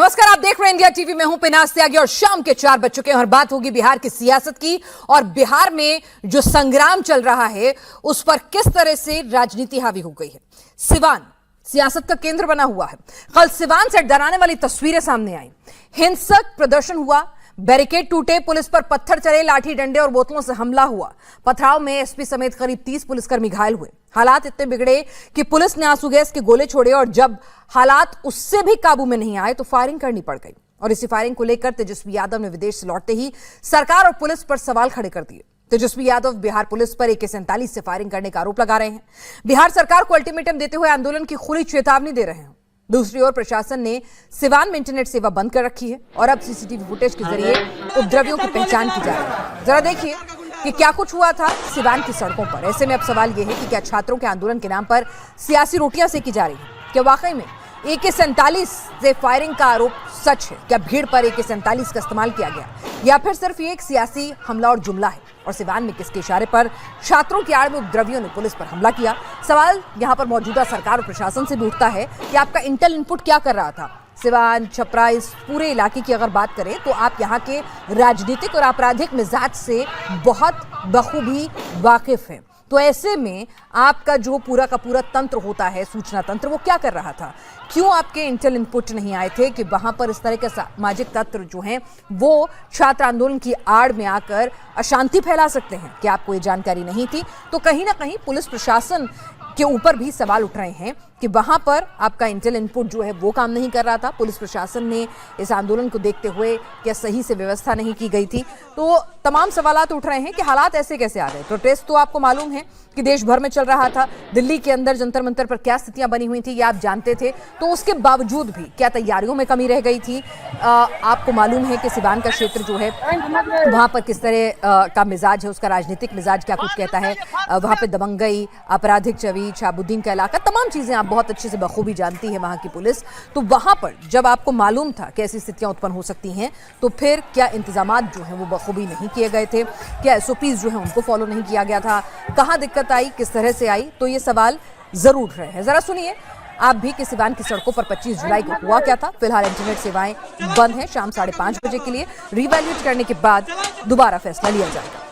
नमस्कार, आप देख रहे हैं इंडिया टीवी। में हूं पिनाज त्यागी और शाम के 4 बज चुके हैं और बात होगी बिहार की सियासत की और बिहार में जो संग्राम चल रहा है उस पर किस तरह से राजनीति हावी हो गई है। सिवान सियासत का केंद्र बना हुआ है। कल सिवान से डराने वाली तस्वीरें सामने आई। हिंसक प्रदर्शन हुआ, बैरिकेड टूटे, पुलिस पर पत्थर चले, लाठी डंडे और बोतलों से हमला हुआ। पथराव में एसपी समेत करीब 30 पुलिसकर्मी घायल हुए। हालात इतने बिगड़े कि पुलिस ने आंसू गैस के गोले छोड़े और जब हालात उससे भी काबू में नहीं आए तो फायरिंग करनी पड़ गई। और इसी फायरिंग को लेकर तेजस्वी यादव ने विदेश से लौटते ही सरकार और पुलिस पर सवाल खड़े कर दिए। तेजस्वी यादव बिहार पुलिस पर AK-47 से फायरिंग करने का आरोप लगा रहे हैं। बिहार सरकार को अल्टीमेटम देते हुए आंदोलन की खुली चेतावनी दे रहे हैं। दूसरी ओर प्रशासन ने सिवान में इंटरनेट सेवा बंद कर रखी है और अब CCTV फुटेज के जरिए उपद्रवियों की पहचान की जा रही है। जरा देखिए कि क्या कुछ हुआ था सिवान की सड़कों पर। ऐसे में अब सवाल यह है कि क्या छात्रों के आंदोलन के नाम पर सियासी रोटियां सेकी जा रही हैं? क्या वाकई में AK-47 से फायरिंग का आरोप सच है? क्या भीड़ पर AK-47 का इस्तेमाल किया गया या फिर सिर्फ ये एक सियासी हमला और जुमला है? और सिवान में किसके इशारे पर छात्रों की आड़ में उपद्रवियों ने पुलिस पर हमला किया? सवाल यहां पर मौजूदा सरकार और प्रशासन से भी उठता है कि आपका इंटेल इनपुट क्या कर रहा था। सिवान, छपरा, इस पूरे इलाके की अगर बात करें तो आप यहाँ के राजनीतिक और आपराधिक मिजाज से बहुत बखूबी वाकिफ हैं। तो ऐसे में आपका जो पूरा का पूरा तंत्र होता है, सूचना तंत्र, वो क्या कर रहा था? क्यों आपके इंटेल इनपुट नहीं आए थे कि वहां पर इस तरह के सामाजिक तंत्र जो हैं वो छात्र आंदोलन की आड़ में आकर अशांति फैला सकते हैं? क्या आपको ये जानकारी नहीं थी? तो कहीं ना कहीं पुलिस प्रशासन के ऊपर भी सवाल उठ रहे हैं कि वहां पर आपका इंटेल इनपुट जो है वो काम नहीं कर रहा था। पुलिस प्रशासन ने इस आंदोलन को देखते हुए क्या सही से व्यवस्था नहीं की गई थी? तो तमाम सवालात उठ रहे हैं कि हालात ऐसे कैसे आ गए। प्रोटेस्ट तो आपको मालूम है कि देश भर में चल रहा था। दिल्ली के अंदर जंतर मंतर पर क्या स्थितियां बनी हुई थी ये आप जानते थे। तो उसके बावजूद भी क्या तैयारियों में कमी रह गई थी? आपको मालूम है कि सिवान का क्षेत्र जो है वहां पर किस तरह का मिजाज है, उसका राजनीतिक मिजाज क्या कुछ कहता है। वहां पर दबंगई, आपराधिक छवि, शहाबुद्दीन का इलाका, तमाम चीजें आप बहुत अच्छे से बखूबी जानती है वहां की पुलिस। तो वहां पर जब आपको मालूम था कि ऐसी स्थितियां उत्पन्न हो सकती हैं तो फिर क्या इंतजामात जो है वो बखूबी नहीं किए गए थे? क्या SOPs जो है उनको फॉलो नहीं किया गया था? कहां दिक्कत आई, किस तरह से आई? तो ये सवाल जरूर उठ रहे हैं। जरा सुनिए आप भी कि सिवान की सड़कों पर 25 जुलाई को हुआ क्या था। फिलहाल इंटरनेट सेवाएं बंद हैं शाम 5:30 बजे के लिए। रिवैल्यूएट करने के बाद दोबारा फैसला लिया जाएगा।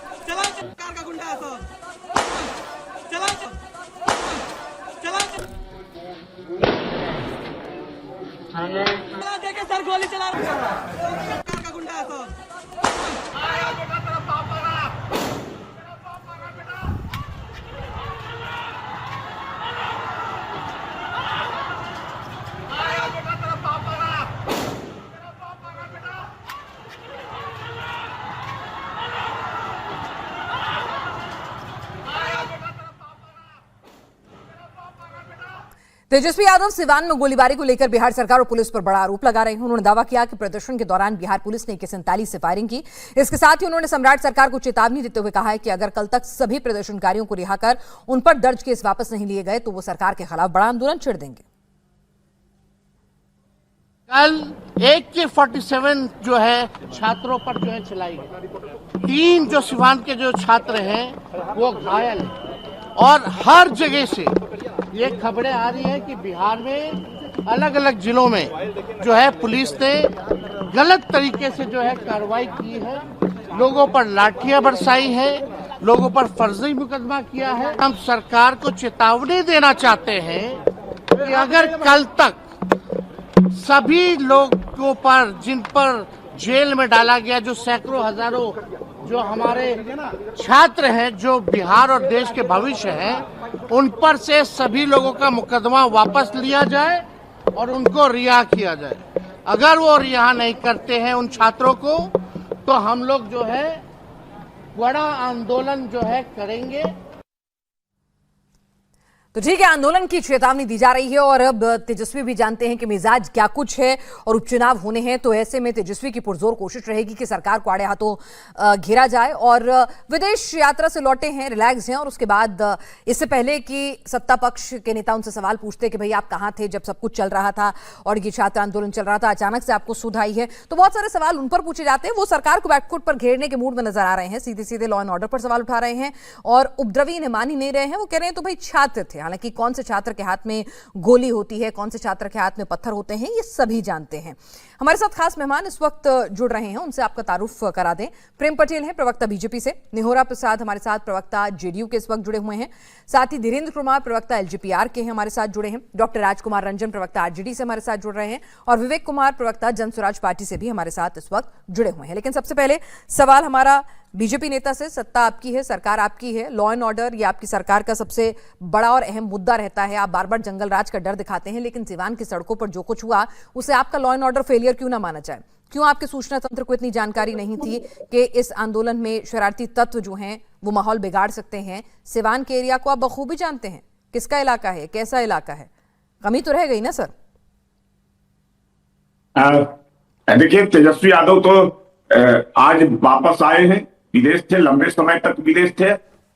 देखे सर गोली चला का गुंडा है तो तेजस्वी यादव सिवान में गोलीबारी को लेकर बिहार सरकार और पुलिस पर बड़ा आरोप लगा रहे हैं। उन्होंने दावा किया कि प्रदर्शन के दौरान बिहार पुलिस ने AK-47 से फायरिंग की। इसके साथ ही उन्होंने सम्राट सरकार को चेतावनी देते हुए कहा है कि अगर कल तक सभी प्रदर्शनकारियों को रिहा कर उन पर दर्ज केस वापस नहीं लिए गए तो वो सरकार के खिलाफ बड़ा आंदोलन छेड़ देंगे। कल AK-47 जो है छात्रों पर जो है चलाई गई। 3 जो सिवान के जो छात्र हैं वो घायल हैं और हर जगह से ये खबरें आ रही है कि बिहार में अलग अलग जिलों में जो है पुलिस ने गलत तरीके से जो है कार्रवाई की है, लोगों पर लाठियां बरसाई है, लोगों पर फर्जी मुकदमा किया है। हम सरकार को चेतावनी देना चाहते हैं कि अगर कल तक सभी लोगों पर जिन पर जेल में डाला गया, जो सैकड़ों हजारों जो हमारे छात्र हैं जो बिहार और देश के भविष्य हैं, उन पर से सभी लोगों का मुकदमा वापस लिया जाए और उनको रिहा किया जाए। अगर वो रिहा नहीं करते हैं उन छात्रों को तो हम लोग जो है बड़ा आंदोलन जो है करेंगे। तो ठीक है, आंदोलन की चेतावनी दी जा रही है और अब तेजस्वी भी जानते हैं कि मिजाज क्या कुछ है और उपचुनाव होने हैं। तो ऐसे में तेजस्वी की पुरजोर कोशिश रहेगी कि सरकार को आड़े हाथों घेरा जाए। और विदेश यात्रा से लौटे हैं, रिलैक्स हैं और उसके बाद इससे पहले कि सत्ता पक्ष के नेता उनसे सवाल पूछते कि भाई आप कहाँ थे जब सब कुछ चल रहा था और ये छात्र आंदोलन चल रहा था, अचानक से आपको सुध आई है, तो बहुत सारे सवाल उन पर पूछे जाते हैं। वो सरकार को बैकफुट पर घेरने के मूड में नजर आ रहे हैं, सीधे सीधे लॉ एंड ऑर्डर पर सवाल उठा रहे हैं और उपद्रवी इन्हें मान ही नहीं रहे हैं। वो कह रहे हैं तो भाई छात्र थे, थे। हालांकि कौन से छात्र के हाथ में गोली होती है, कौन से छात्र के हाथ में पत्थर होते हैं, ये सभी जानते हैं। हमारे साथ खास मेहमान इस वक्त जुड़ रहे हैं, उनसे आपका तारुफ करा दें। प्रेम पटेल हैं, प्रवक्ता बीजेपी से। निहोरा प्रसाद हमारे साथ प्रवक्ता जेडीयू के इस वक्त जुड़े हुए हैं। साथ ही धीरेन्द्र कुमार प्रवक्ता एलजेपीआर के हैं, हमारे साथ जुड़े हैं। डॉक्टर राजकुमार रंजन प्रवक्ता आरजेडी से हमारे साथ जुड़ रहे हैं और विवेक कुमार प्रवक्ता जनसुराज पार्टी से भी हमारे साथ इस वक्त जुड़े हुए हैं। लेकिन सबसे पहले सवाल हमारा बीजेपी नेता से। सत्ता आपकी है, सरकार आपकी है, लॉ एंड ऑर्डर ये आपकी सरकार का सबसे बड़ा और अहम मुद्दा रहता है। आप बार बार जंगल राज का डर दिखाते हैं, लेकिन सिवान की सड़कों पर जो कुछ हुआ उसे आपका लॉ एंड ऑर्डर फेलियर क्यों ना माना जाए? क्यों आपके सूचना तंत्र को इतनी जानकारी नहीं थी कि इस आंदोलन में शरारती तत्व जो हैं वो माहौल बिगाड़ सकते हैं? सिवान के एरिया को आप बखूबी जानते हैं, किसका इलाका है, कैसा इलाका है, कमी तो रह गई ना सर? देखिए, तेजस्वी यादव तो आज वापस आए हैं, विदेश थे, लंबे समय तक विदेश थे।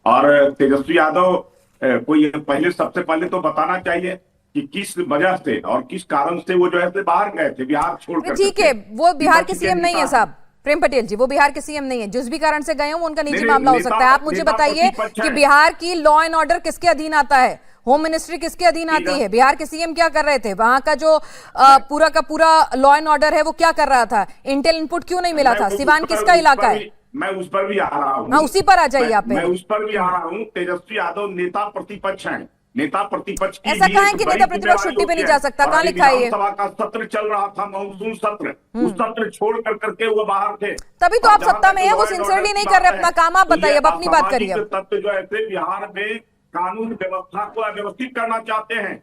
और तेजस्वी यादव को ये सबसे पहले तो बताना चाहिए कि किस वजह से और किस कारण से वो जो है बाहर गए थे, बिहार छोड़कर। ठीक है, वो बिहार के सीएम नहीं है साहब। प्रेम पटेल जी, वो बिहार के सीएम नहीं है। जिस भी कारण से गए हो उनका निजी मामला हो सकता है। आप मुझे बताइए कि बिहार की लॉ एंड ऑर्डर किसके अधीन आता है, होम मिनिस्ट्री किसके अधीन आती है? बिहार के सीएम क्या कर रहे थे? वहां का जो पूरा का पूरा लॉ एंड ऑर्डर है वो क्या कर रहा था? इंटेल इनपुट क्यों नहीं मिला था? सिवान किसका इलाका है? मैं उस पर भी आ रहा हूँ। हाँ, उसी पर आ जाइए आप। मैं उस पर भी आ रहा हूँ। तेजस्वी यादव नेता प्रतिपक्ष हैं। नेता प्रतिपक्ष की ऐसा कहा है कि नेता प्रतिपक्ष छुट्टी पे नहीं जा सकता? कहाँ लिखा है ये? सभा का सत्र चल रहा था, मानसून सत्र, उस सत्र छोड़ करके वो बाहर थे। तभी तो आप सत्ता में है, वो सिंसियरली नहीं कर रहे अपना काम। आप बताइए, अब अपनी बात करिए। तत्व जो है बिहार में कानून व्यवस्था को अव्यवस्थित करना चाहते हैं।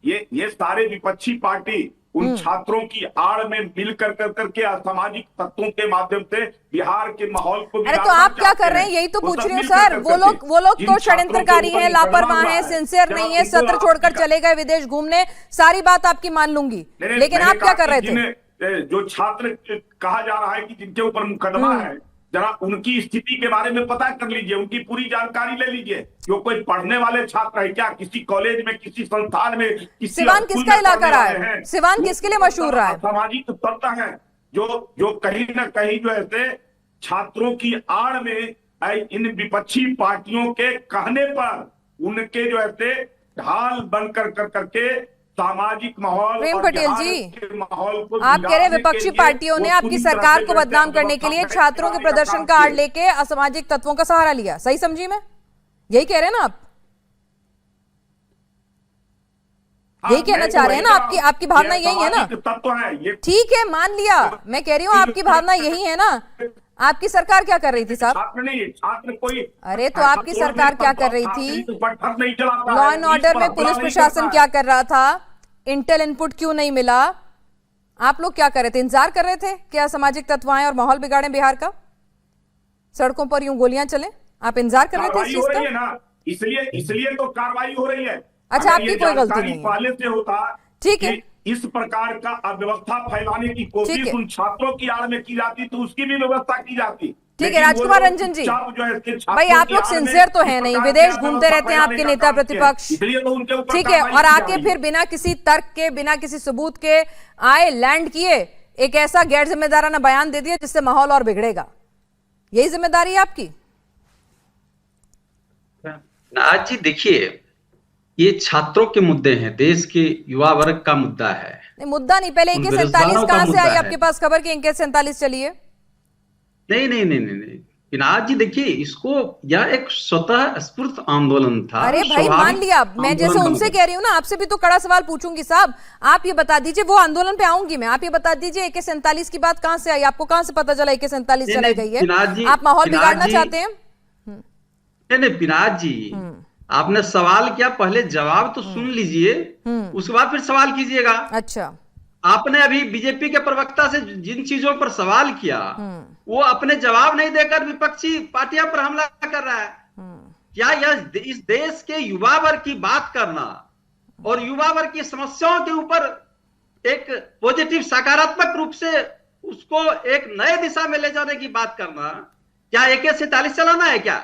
ये सारे विपक्षी पार्टी उन छात्रों की आड़ में मिल करके असामाजिक तत्वों के माध्यम से बिहार के माहौल को। अरे तो आप क्या कर रहे हैं, यही तो पूछ रही हूँ सर। वो लोग तो षड्यंत्रकारी हैं, लापरवाह हैं, सिंसियर नहीं है, सत्र छोड़कर चले गए विदेश घूमने। सारी बात आपकी मान लूंगी, लेकिन आप क्या कर रहे थे? जो छात्र कहा जा रहा है कि जिनके ऊपर मुकदमा है, जरा उनकी स्थिति के बारे में पता कर लीजिए, उनकी पूरी जानकारी ले लीजिए। जो कोई पढ़ने वाले छात्र है क्या, किसी कॉलेज में, किसी संस्थान में, किसी सिवान किसका इलाका रहा है? सिवान किसके लिए मशहूर रहा है? सामाजिक तत्व है जो कहीं ना कहीं जो है छात्रों की आड़ में इन विपक्षी पार्टियों के कहने पर उनके जो है ढाल बन करके सामाजिक माहौल। प्रेम पटेल जी, आप कह रहे हैं विपक्षी पार्टियों ने आपकी सरकार को बदनाम करने के लिए छात्रों के प्रदर्शन का आड़ लेके असामाजिक तत्वों का सहारा लिया। सही समझी मैं? यही कह रहे हैं ना आप? यही कहना चाह रहे हैं ना? आपकी भावना यही है ना? ठीक है, मान लिया। मैं कह रही हूँ आपकी भावना यही है ना? आपकी सरकार क्या कर रही थी साहब? छात्र कोई। अरे तो आपकी सरकार क्या कर रही थी? लॉ एंड ऑर्डर में पुलिस प्रशासन क्या कर रहा था? इंटेल इनपुट क्यों नहीं मिला? आप लोग क्या कर रहे थे? इंतजार कर रहे थे क्या सामाजिक तत्व आए और माहौल बिगाड़े बिहार का, सड़कों पर यूं गोलियां चले? आप इंतजार कर रहे थे इस चीज का? इसलिए तो कार्रवाई हो रही है। अच्छा, आपकी कोई गलती नहीं है। पहले से होता, ठीक है, इस प्रकार का अव्यवस्था फैलाने की कोशिश उन छात्रों की आड़ में की जाती तो उसकी भी व्यवस्था की जाती। ठीक है राजकुमार रंजन जी, भाई आप लोग सिंसियर तो है नहीं, विदेश घूमते रहते हैं आपके नेता प्रतिपक्ष, ठीक है, और आके फिर बिना किसी तर्क के, बिना किसी सबूत के आए, लैंड किए, एक ऐसा गैर जिम्मेदाराना बयान दे दिया जिससे माहौल और बिगड़ेगा। यही जिम्मेदारी है आपकी? आज जी देखिए, ये छात्रों के मुद्दे हैं, देश के युवा वर्ग का मुद्दा है। नहीं, मुद्दा नहीं, पहले AK-47 कहां से आई आपके पास खबर कि AK-47 चली है? नहीं, पिनाक जी देखिए, इसको यह एक स्वतः स्फूर्त आंदोलन था। अरे भाई मान लिया, मैं जैसे उनसे कह रही हूँ ना, आपसे भी तो कड़ा सवाल पूछूंगी साहब। आप ये बता दीजिए, वो आंदोलन पे आऊंगी मैं, आप ये बता दीजिए AK-47 की बात कहां से आई? आपको कहां से पता चला AK-47 चलाई गई है? आप माहौल बिगाड़ना चाहते हैं? नहीं पिनाक जी, आपने सवाल किया, पहले जवाब तो सुन लीजिए, उसके बाद फिर सवाल कीजिएगा। अच्छा, आपने अभी बीजेपी के प्रवक्ता से जिन चीजों पर सवाल किया वो अपने जवाब नहीं देकर विपक्षी पार्टियों पर हमला कर रहा है। क्या यह इस देश के युवा वर्ग की बात करना और युवा वर्ग की समस्याओं के ऊपर एक पॉजिटिव सकारात्मक रूप से उसको एक नए दिशा में ले जाने की बात करना, क्या AK-47 चलाना है क्या?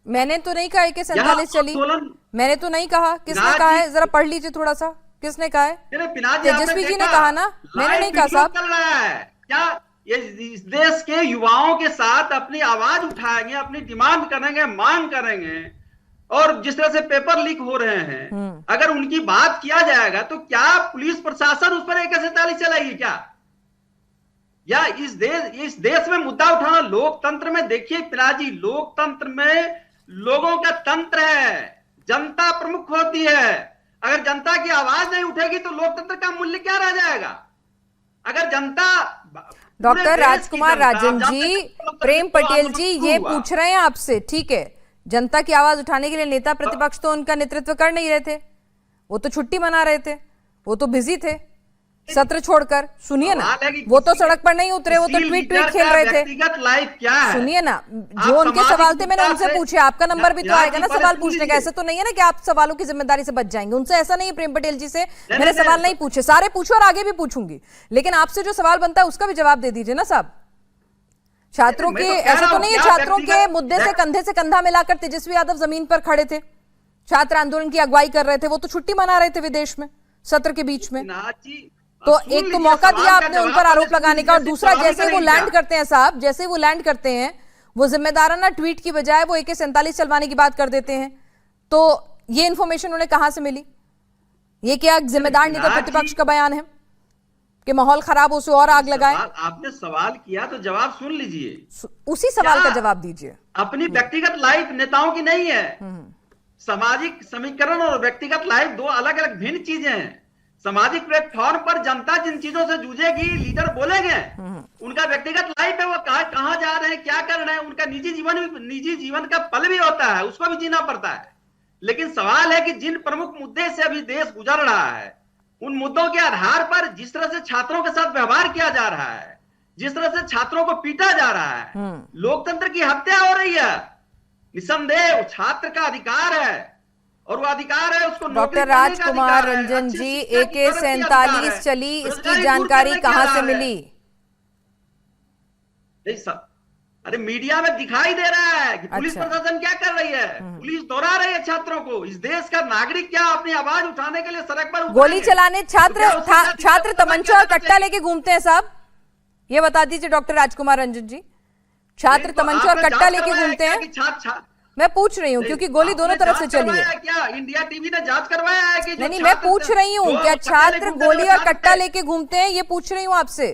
मैंने तो नहीं कहा AK-47 चली, मैंने तो नहीं कहा। किसने कहा है? जरा पढ़ लीजिए थोड़ा सा, किसने कहा है? तेजस्वी जी ने कहा ना, मैंने नहीं कहा साहब। क्या ये इस देश के युवाओं के साथ अपनी आवाज उठाएंगे, अपनी डिमांड करेंगे, मांग करेंगे, और जिस तरह से पेपर लीक हो रहे हैं, अगर उनकी बात किया जाएगा तो क्या पुलिस प्रशासन उस पर AK-47 चलाएगी क्या? या इस देश में मुद्दा उठाना लोकतंत्र में, देखिए पिनाजी, लोकतंत्र में लोगों का तंत्र है, जनता प्रमुख होती है। अगर जनता की आवाज नहीं उठेगी तो लोकतंत्र का मूल्य क्या रह जाएगा? अगर जनता, डॉक्टर राजकुमार राजन जी, प्रेम पटेल जी ये पूछ रहे हैं आपसे, ठीक है, जनता की आवाज उठाने के लिए नेता प्रतिपक्ष तो उनका नेतृत्व कर नहीं रहे थे, वो तो छुट्टी मना रहे थे, वो तो बिजी थे सत्र छोड़कर। सुनिए ना, वो तो सड़क पर नहीं उतरे, वो तो ट्वीट खेल रहे थे। व्यक्तिगत लाइफ क्या है? सुनिए ना, जो उनके सवाल थे मैंने उनसे पूछे, आपका नंबर भी तो आएगा ना सवाल पूछने का। ऐसा तो नहीं है ना कि आप सवालों की जिम्मेदारी से बच जाएंगे, उनसे ऐसा नहीं है। प्रेम पटेल जी से मैंने सवाल नहीं पूछे, सारे पूछो और आगे भी पूछूंगी, लेकिन आपसे जो सवाल बनता है उसका भी जवाब दे दीजिए ना साहब। छात्रों के, ऐसा तो नहीं है छात्रों के मुद्दे से कंधा मिलाकर तेजस्वी यादव जमीन पर खड़े थे, छात्र आंदोलन की अगुवाई कर रहे थे, वो तो छुट्टी मना रहे थे विदेश में सत्र के बीच में। तो एक तो मौका दिया आपने उन पर आरोप लगाने का, और दूसरा जैसे वो लैंड करते हैं साहब, जैसे वो लैंड करते हैं वो जिम्मेदाराना ट्वीट की बजाय वो AK-47 चलवाने की बात कर देते हैं। तो ये इंफॉर्मेशन उन्हें कहां से मिली? ये क्या जिम्मेदार नेता प्रतिपक्ष का बयान है कि माहौल खराब हो उसे और आग लगाए? आपने सवाल किया तो जवाब सुन लीजिए, उसी सवाल का जवाब दीजिए। अपनी व्यक्तिगत लाइफ नेताओं की नहीं है। सामाजिक समीकरण और व्यक्तिगत लाइफ दो अलग अलग भिन्न चीजें हैं। सामाजिक प्लेटफॉर्म पर जनता जिन चीजों से जूझेगी, लीडर बोलेंगे, उनका व्यक्तिगत लाइफ है, वो कहां जा रहे हैं, क्या कर रहे हैं, उनका निजी जीवन का पल भी होता है, उसको भी जीना पड़ता है। लेकिन सवाल है कि जिन प्रमुख मुद्दे से अभी देश गुजर रहा है, उन मुद्दों के आधार पर जिस तरह से छात्रों के साथ व्यवहार किया जा रहा है, जिस तरह से छात्रों को पीटा जा रहा है, लोकतंत्र की हत्या हो रही है। निसंदेह छात्र का अधिकार है और वो अधिकार है उसको। डॉक्टर राजकुमार रंजन जी, AK-47 चली, इसकी जानकारी कहां से मिली? अरे मीडिया में दिखाई दे रहा है कि पुलिस प्रशासन क्या कर रही है, पुलिस दौड़ा रही है छात्रों को। इस देश का नागरिक क्या अपनी आवाज उठाने के लिए सड़क पर गोली चलाने छात्र तमंचा और कट्टा लेके घूमते हैं साहब? ये बता दीजिए डॉक्टर राजकुमार रंजन जी, छात्र तमंचा और कट्टा लेके घूमते हैं? मैं पूछ रही हूँ क्योंकि गोली दोनों तरफ से चली है। क्या इंडिया टीवी ने जांच करवाया है कि नहीं, मैं पूछ रही हूँ क्या छात्र गोली और कट्टा लेके घूमते हैं? ये पूछ रही हूँ आपसे,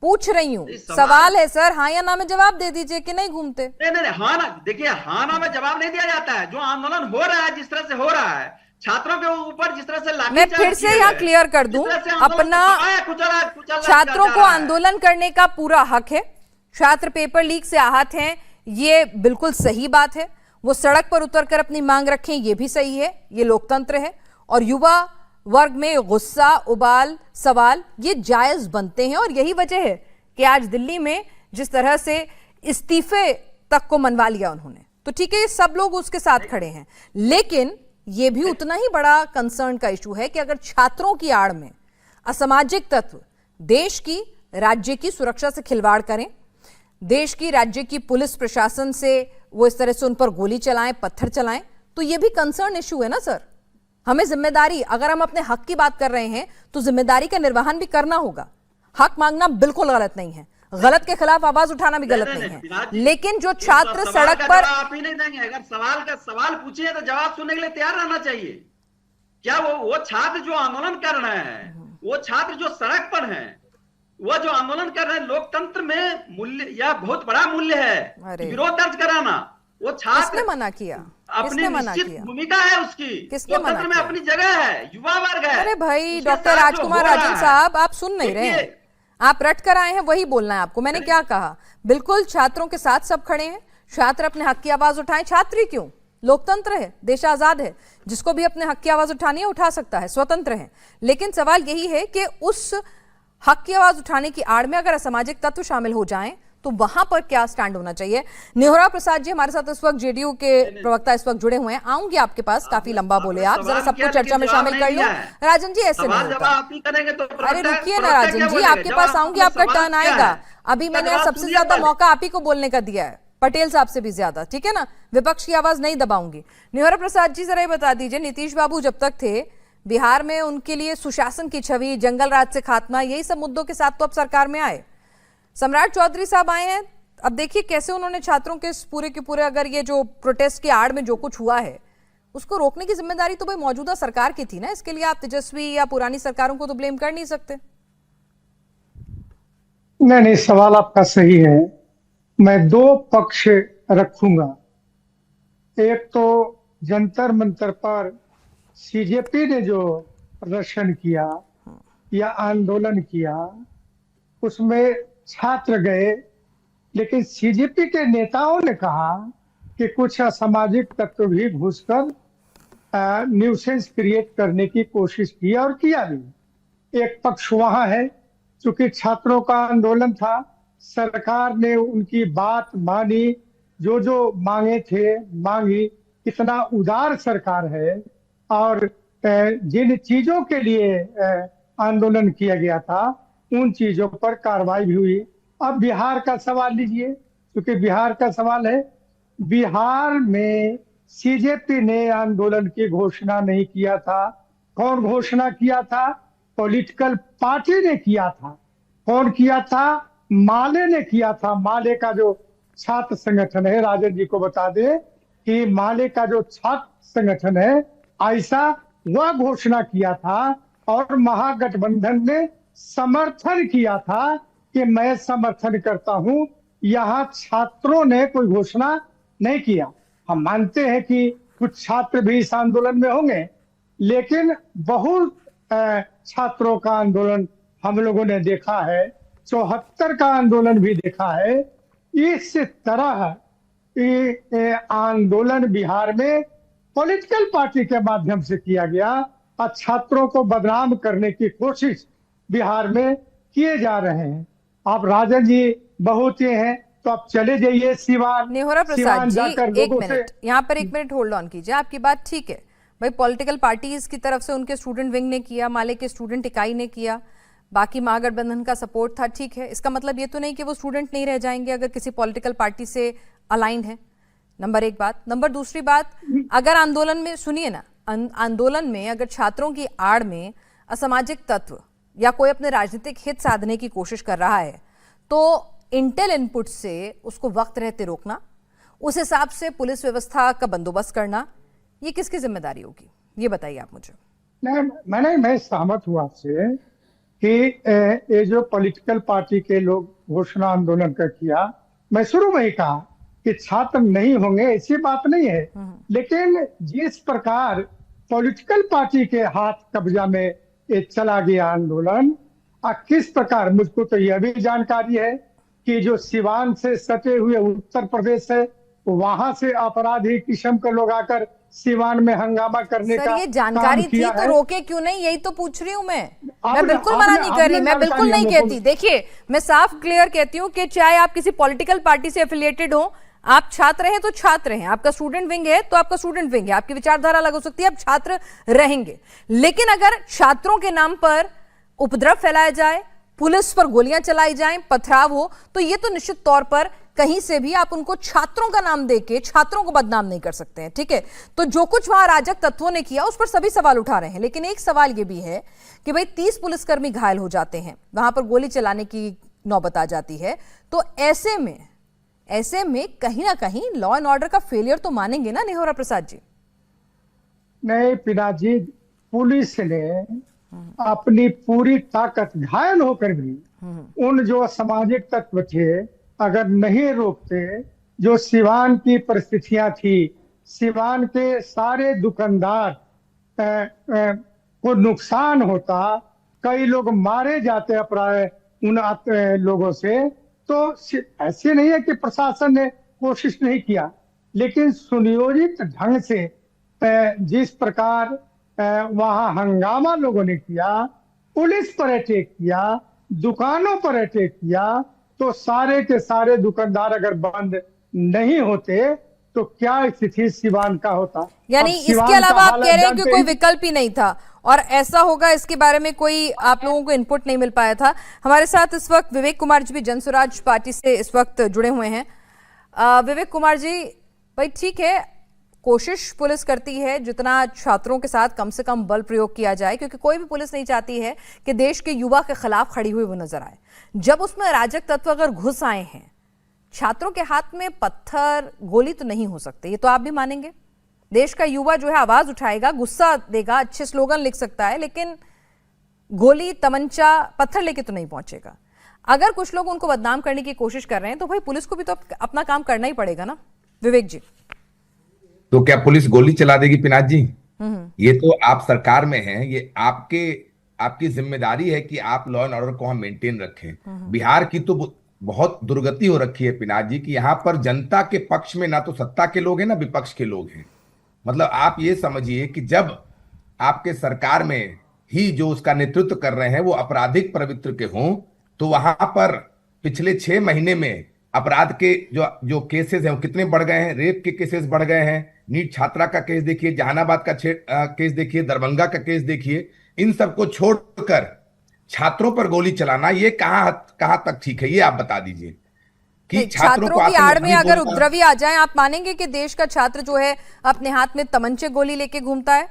पूछ रही हूँ, सवाल है सर, हाँ या ना में जवाब दे दीजिए कि नहीं घूमते। नहीं, हाँ ना, देखिए हाँ ना में जवाब नहीं दिया जाता है। जो आंदोलन हो रहा है, जिस तरह से हो रहा है, छात्रों के ऊपर जिस तरह से लाठीचार्ज, मैं फिर से यहाँ क्लियर कर दूं, अपना छात्रों को आंदोलन करने का पूरा हक है। छात्र पेपर लीक से आहत हैं, ये बिल्कुल सही बात है। वो सड़क पर उतरकर अपनी मांग रखें, ये भी सही है, ये लोकतंत्र है। और युवा वर्ग में गुस्सा, उबाल, सवाल ये जायज बनते हैं, और यही वजह है कि आज दिल्ली में जिस तरह से इस्तीफे तक को मनवा लिया उन्होंने, तो ठीक है, ये सब लोग उसके साथ खड़े हैं। लेकिन ये भी उतना ही बड़ा कंसर्न का इशू है कि अगर छात्रों की आड़ में असामाजिक तत्व देश की, राज्य की सुरक्षा से खिलवाड़ करें, देश की, राज्य की पुलिस प्रशासन से वो इस तरह से उन पर गोली चलाएं, पत्थर चलाएं, तो ये भी कंसर्न इशू है ना सर। हमें जिम्मेदारी, अगर हम अपने हक की बात कर रहे हैं तो जिम्मेदारी का निर्वहन भी करना होगा। हक मांगना बिल्कुल गलत नहीं है, गलत के खिलाफ आवाज उठाना भी गलत नहीं है, लेकिन जो छात्र सड़क पर, आप ही नहीं देंगे। अगर सवाल पूछिए तो जवाब सुनने के लिए तैयार रहना चाहिए। क्या वो छात्र जो आंदोलन कर रहे हैं, वो छात्र जो सड़क पर हैं, वो जो आंदोलन कर रहे हैं, लोकतंत्र में मूल्य या बहुत बड़ा मूल्य है विरोध दर्ज कराना। वो छात्र, किसने मना किया? अपनी निश्चित भूमिका है उसकी, लोकतंत्र में अपनी जगह है, युवा वर्ग है। अरे भाई डॉक्टर राजकुमार राजन साहब, आप सुन नहीं रहे हैं, आप रट कर आए हैं, वही बोलना है आपको। मैंने क्या कहा? बिल्कुल छात्रों के साथ सब खड़े हैं, छात्र अपने हक की आवाज उठाएं। छात्र ही क्यों, लोकतंत्र है, देश आजाद है, जिसको भी अपने हक की आवाज उठानी है उठा सकता है, स्वतंत्र है। लेकिन सवाल यही है कि उस हक की आवाज उठाने की आड़ में अगर असामाजिक तत्व शामिल हो जाएं तो वहां पर क्या स्टैंड होना चाहिए? निहोरा प्रसाद जी हमारे साथ इस वक्त जेडीयू के प्रवक्ता इस वक्त जुड़े हुए हैं, आऊंगी आपके पास, काफी लंबा बोले आप, जरा सबको चर्चा में शामिल कर लो। राजन जी ऐसे नहीं होता, अरे रुकिए ना राजन जी, आपके पास आऊंगी, आपका टर्न आएगा। अभी मैंने सबसे ज्यादा मौका आप ही को बोलने का दिया है, पटेल साहब से भी ज्यादा, ठीक है ना, विपक्ष की आवाज नहीं दबाऊंगी। निहोरा प्रसाद जी जरा ये बता दीजिए, नीतीश बाबू जब तक थे बिहार में, उनके लिए सुशासन की छवि, जंगल राज से खात्मा, यही सब मुद्दों के साथ तो अब सरकार में आए। सम्राट चौधरी साहब आए हैं, अब देखिए कैसे उन्होंने छात्रों के इस पूरे के पूरे, अगर ये जो प्रोटेस्ट की आड़ में जो कुछ हुआ है उसको रोकने की जिम्मेदारी तो भाई मौजूदा सरकार की थी ना। इसके लिए आप तेजस्वी या पुरानी सरकारों को तो ब्लेम कर नहीं सकते। नहीं, सवाल आपका सही है। मैं दो पक्ष रखूंगा। एक तो जंतर मंतर पर सीजेपी ने जो प्रदर्शन किया या आंदोलन किया उसमें छात्र गए, लेकिन सीजेपी के नेताओं ने कहा कि कुछ असामाजिक तत्व भी घुसकर न्यूसेंस क्रिएट करने की कोशिश की और किया भी। एक पक्ष वहां है, चूंकि छात्रों का आंदोलन था, सरकार ने उनकी बात मानी, जो जो मांगे थे मांगी। इतना उदार सरकार है और जिन चीजों के लिए आंदोलन किया गया था उन चीजों पर कार्रवाई भी हुई। अब बिहार का सवाल लीजिए, क्योंकि बिहार का सवाल है। बिहार में सीजेपी ने आंदोलन की घोषणा नहीं किया था। कौन घोषणा किया था? पॉलिटिकल पार्टी ने किया था। कौन किया था? माले ने किया था। माले का जो छात्र संगठन है, राजन जी को बता दे कि माले का जो छात्र संगठन है ऐसा वह घोषणा किया था और महागठबंधन ने समर्थन किया था कि मैं समर्थन करता हूं। यहां छात्रों ने कोई घोषणा नहीं किया। हम मानते हैं कि कुछ छात्र भी इस आंदोलन में होंगे, लेकिन बहुत छात्रों का आंदोलन हम लोगों ने देखा है, 74 का आंदोलन भी देखा है। इस तरह आंदोलन बिहार में पॉलिटिकल पार्टी के माध्यम से किया गया और छात्रों को बदनाम करने की कोशिश बिहार में किए जा रहे हैं। आप राजन जी बहुत ये हैं, तो आप चले जाइए सिवान। नेहोरा प्रसाद जी, एक मिनट यहाँ पर, एक मिनट होल्ड ऑन कीजिए। आपकी बात ठीक है भाई, पॉलिटिकल पार्टीज की तरफ से उनके स्टूडेंट विंग ने किया, माले के स्टूडेंट इकाई ने किया, बाकी महागठबंधन का सपोर्ट था, ठीक है। इसका मतलब ये तो नहीं कि वो स्टूडेंट नहीं रह जाएंगे अगर किसी पॉलिटिकल पार्टी से अलाइंड है। नंबर एक बात। नंबर दूसरी बात, अगर आंदोलन में, सुनिए ना, आंदोलन में अगर छात्रों की आड़ में असामाजिक तत्व या कोई अपने राजनीतिक हित साधने की कोशिश कर रहा है तो इंटेल इनपुट से उसको वक्त रहते रोकना, उस हिसाब से पुलिस व्यवस्था का बंदोबस्त करना, ये किसकी जिम्मेदारी होगी? ये बताइए आप मुझे। मैं सहमत हुआ आपसे कि ये जो पॉलिटिकल पार्टी के लोग घोषणा आंदोलन का किया, मैं शुरू में ही कहा कि छात्र नहीं होंगे, ऐसी बात नहीं है। लेकिन जिस प्रकार पॉलिटिकल पार्टी के हाथ कब्जा में ये चला गया आंदोलन, किस प्रकार, मुझको तो यह भी जानकारी है कि जो सिवान से सटे हुए उत्तर प्रदेश है वहां से अपराधी किस्म के लोग आकर सिवान में हंगामा करने का ये जानकारी थी तो रोके क्यों नहीं, यही तो पूछ रही हूँ मैं बिल्कुल मना नहीं कर रही, मैं बिल्कुल नहीं कहती। देखिए, मैं साफ क्लियर कहती हूँ कि चाहे आप किसी पॉलिटिकल पार्टी से एफिलिएटेड हो, आप छात्र हैं तो छात्र हैं, आपका स्टूडेंट विंग है तो आपका स्टूडेंट विंग है, आपकी विचारधारा अलग हो सकती है, आप छात्र रहेंगे। लेकिन अगर छात्रों के नाम पर उपद्रव फैलाया जाए, पुलिस पर गोलियां चलाई जाएं, पथराव हो, तो ये तो निश्चित तौर पर कहीं से भी आप उनको छात्रों का नाम देके छात्रों को बदनाम नहीं कर सकते हैं, ठीक है। तो जो कुछ वहां अराजक तत्वों ने किया उस पर सभी सवाल उठा रहे हैं, लेकिन एक सवाल ये भी है कि भाई 30 पुलिसकर्मी घायल हो जाते हैं, वहां पर गोली चलाने की नौबत आ जाती है, तो ऐसे में कहीं ना कहीं लॉ एंड ऑर्डर का फेलियर तो मानेंगे ना नेहोरा प्रसाद जी? नहीं पिनाक जी, पुलिस ने अपनी पूरी ताकत, घायल होकर भी उन जो असामाजिक तत्व थे अगर नहीं रोकते, जो सिवान की परिस्थितियां थी, सिवान के सारे दुकानदार को नुकसान होता, कई लोग मारे जाते अपराध उन लोगों से, तो ऐसे नहीं है कि प्रशासन ने कोशिश नहीं किया, लेकिन सुनियोजित ढंग से जिस प्रकार वहां हंगामा लोगों ने किया, पुलिस पर अटैक किया, दुकानों पर अटैक किया, तो सारे के सारे दुकानदार अगर बंद नहीं होते तो क्या स्थिति सिवान का होता? यानी इसके अलावा आप कह रहे हैं कि कोई विकल्प ही नहीं था और ऐसा होगा इसके बारे में कोई आप लोगों को इनपुट नहीं मिल पाया था। हमारे साथ इस वक्त विवेक कुमार जी भी जनसुराज पार्टी से इस वक्त जुड़े हुए हैं। विवेक कुमार जी, भाई ठीक है, कोशिश पुलिस करती है जितना छात्रों के साथ कम से कम बल प्रयोग किया जाए, क्योंकि कोई भी पुलिस नहीं चाहती है कि देश के युवा के खिलाफ खड़ी हुई वो नजर आए। जब उसमें अराजक तत्व अगर घुस आए हैं छात्रों के हाथ में पत्थर गोली तो नहीं हो सकते, ये तो आप भी मानेंगे। देश का युवा जो है आवाज उठाएगा, गुस्सा देगा, अच्छे स्लोगन लिख सकता है, लेकिन गोली, तमंचा, पत्थर लेके तो नहीं पहुंचेगा। अगर कुछ लोग उनको बदनाम करने की कोशिश कर रहे हैं तो भाई पुलिस को भी तो अपना काम करना ही पड़ेगा ना। विवेक जी, तो क्या पुलिस गोली चला देगी पिनाक जी? ये तो आप सरकार में हैं, ये आपकी जिम्मेदारी है कि आप लॉ एंड ऑर्डर को हम मेंटेन रखें। बिहार की तो बहुत दुर्गति हो रखी है पिनाक जी कि यहाँ पर जनता के पक्ष में ना तो सत्ता के लोग हैं ना विपक्ष के लोग हैं। मतलब आप ये समझिए कि जब आपके सरकार में ही जो उसका नेतृत्व कर रहे हैं वो आपराधिक प्रवृत्ति के हों, तो वहां पर पिछले 6 महीने में अपराध के जो केसेस हैं वो कितने बढ़ गए हैं। रेप के केसेस बढ़ गए हैं, नीट छात्रा का केस देखिए, जहानाबाद का केस देखिए, दरभंगा का केस देखिए। इन सबको छोड़कर छात्रों पर गोली चलाना ये कहां तक ठीक है, ये आप बता दीजिए कि छात्रों की आड़ में अगर उपद्रवी आ जाए, आप मानेंगे कि देश का छात्र जो है अपने हाथ में तमंचे गोली लेके घूमता है?